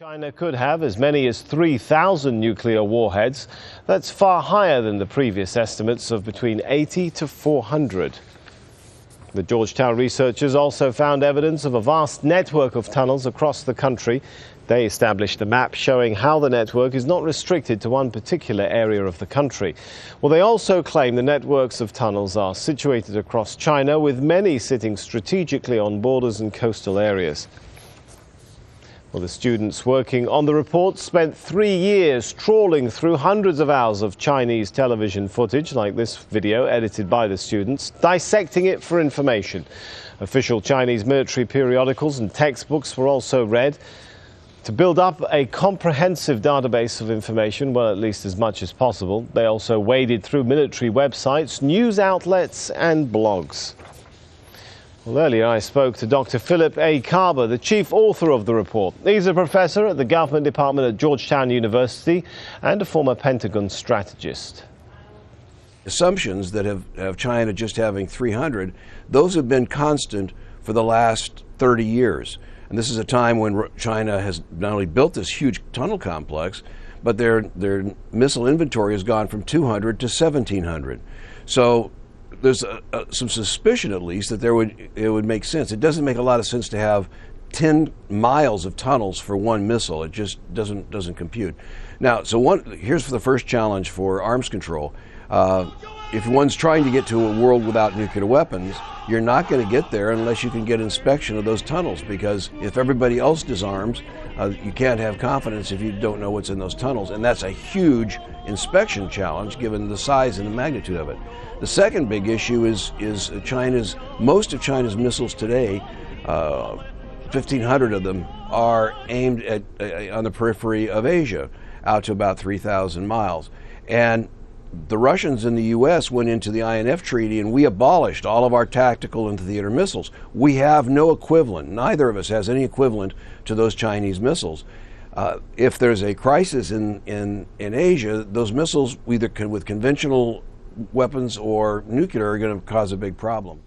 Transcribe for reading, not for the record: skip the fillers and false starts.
China could have as many as 3,000 nuclear warheads. That's far higher than the previous estimates of between 80 to 400. The Georgetown researchers also found evidence of a vast network of tunnels across the country. They established a map showing how the network is not restricted to one particular area of the country. Well, they also claim the networks of tunnels are situated across China, with many sitting strategically on borders and coastal areas. Well, the students working on the report spent 3 years trawling through hundreds of hours of Chinese television footage, like this video edited by the students, dissecting it for information. Official Chinese military periodicals and textbooks were also read to build up a comprehensive database of information, well, at least as much as possible. They also waded through military websites, news outlets and blogs. Well, earlier I spoke to Dr. Philip A. Carver, the chief author of the report. He's a professor at the government department at Georgetown University and a former Pentagon strategist. Assumptions that have China just having 300, those have been constant for the last 30 years. And this is a time when China has not only built this huge tunnel complex, but their missile inventory has gone from 200 to 1,700. So there's some suspicion, at least, that it would make sense. It doesn't make a lot of sense to have 10 miles of tunnels for one missile. It just doesn't compute. Now, here's the first challenge for arms control. If one's trying to get to a world without nuclear weapons, you're not going to get there unless you can get inspection of those tunnels, because if everybody else disarms, you can't have confidence if you don't know what's in those tunnels, and that's a huge inspection challenge given the size and the magnitude of it. The second big issue is most of China's missiles today, 1,500 of them, are aimed on the periphery of Asia, out to about 3,000 miles. And the Russians and the U.S. went into the INF Treaty and we abolished all of our tactical and theater missiles. We have no equivalent. Neither of us has any equivalent to those Chinese missiles. If there's a crisis in Asia, those missiles, either with conventional weapons or nuclear, are going to cause a big problem.